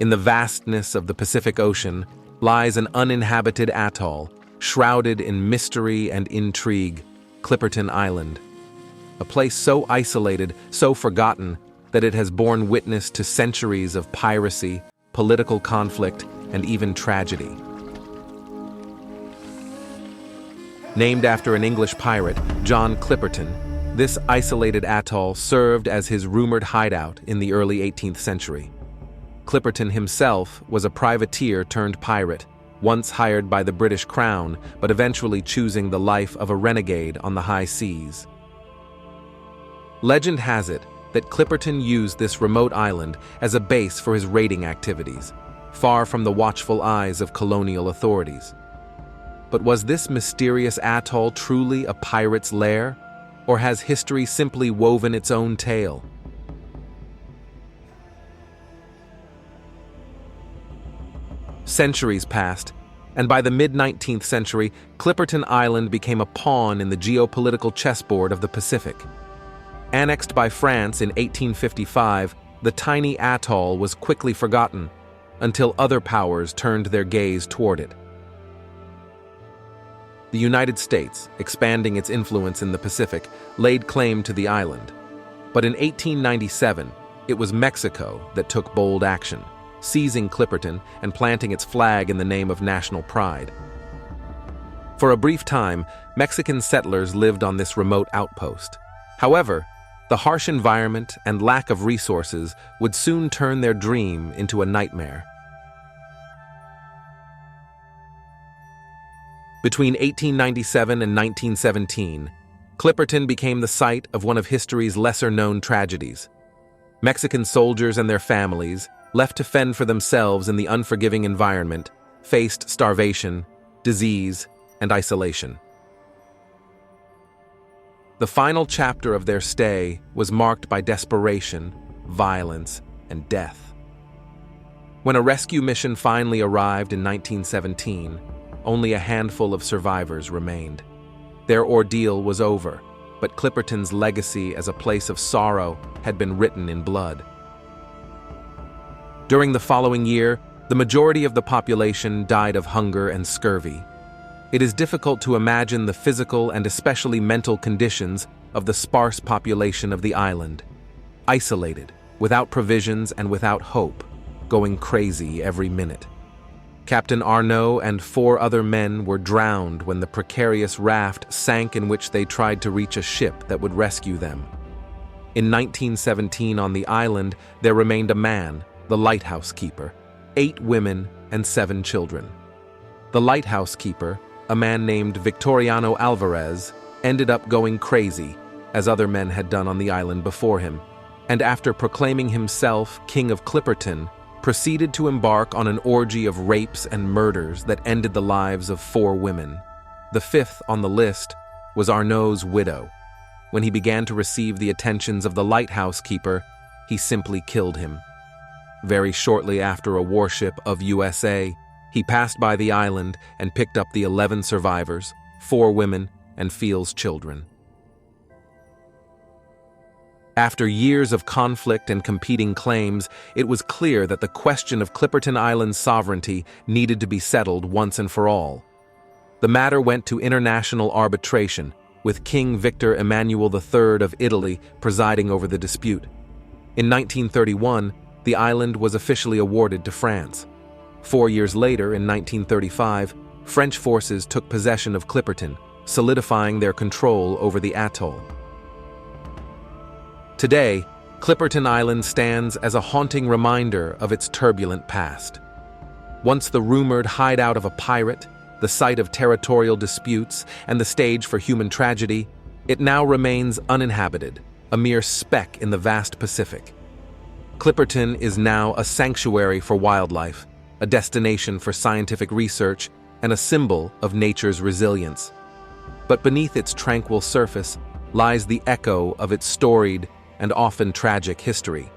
In the vastness of the Pacific Ocean lies an uninhabited atoll, shrouded in mystery and intrigue, Clipperton Island. A place so isolated, so forgotten, that it has borne witness to centuries of piracy, political conflict, and even tragedy. Named after an English pirate, John Clipperton, this isolated atoll served as his rumored hideout in the early 18th century. Clipperton himself was a privateer turned pirate, once hired by the British Crown, but eventually choosing the life of a renegade on the high seas. Legend has it that Clipperton used this remote island as a base for his raiding activities, far from the watchful eyes of colonial authorities. But was this mysterious atoll truly a pirate's lair, or has history simply woven its own tale? Centuries passed, and by the mid-19th century, Clipperton Island became a pawn in the geopolitical chessboard of the Pacific. Annexed by France in 1855, the tiny atoll was quickly forgotten, until other powers turned their gaze toward it. The United States, expanding its influence in the Pacific, laid claim to the island. But in 1897, it was Mexico that took bold action, seizing Clipperton and planting its flag in the name of national pride. For a brief time, Mexican settlers lived on this remote outpost. However, the harsh environment and lack of resources would soon turn their dream into a nightmare. Between 1897 and 1917, Clipperton became the site of one of history's lesser-known tragedies. Mexican soldiers and their families, left to fend for themselves in the unforgiving environment, faced starvation, disease, and isolation. The final chapter of their stay was marked by desperation, violence, and death. When a rescue mission finally arrived in 1917, only a handful of survivors remained. Their ordeal was over, but Clipperton's legacy as a place of sorrow had been written in blood. During the following year, the majority of the population died of hunger and scurvy. It is difficult to imagine the physical and especially mental conditions of the sparse population of the island. Isolated, without provisions and without hope, going crazy every minute. Captain Arnaud and 4 other men were drowned when the precarious raft sank in which they tried to reach a ship that would rescue them. In 1917 on the island, there remained a man, the lighthouse keeper, 8 women and 7 children. The lighthouse keeper, a man named Victoriano Alvarez, ended up going crazy, as other men had done on the island before him, and after proclaiming himself King of Clipperton, proceeded to embark on an orgy of rapes and murders that ended the lives of 4 women. The 5th on the list was Arnaud's widow. When he began to receive the attentions of the lighthouse keeper, he simply killed him. Very shortly after a warship of USA, he passed by the island and picked up the 11 survivors, 4 women, and Fiel's children. After years of conflict and competing claims, it was clear that the question of Clipperton Island's sovereignty needed to be settled once and for all. The matter went to international arbitration, with King Victor Emmanuel III of Italy presiding over the dispute. In 1931, the island was officially awarded to France. 4 years later, in 1935, French forces took possession of Clipperton, solidifying their control over the atoll. Today, Clipperton Island stands as a haunting reminder of its turbulent past. Once the rumored hideout of a pirate, the site of territorial disputes, and the stage for human tragedy, it now remains uninhabited, a mere speck in the vast Pacific. Clipperton is now a sanctuary for wildlife, a destination for scientific research, and a symbol of nature's resilience. But beneath its tranquil surface lies the echo of its storied and often tragic history.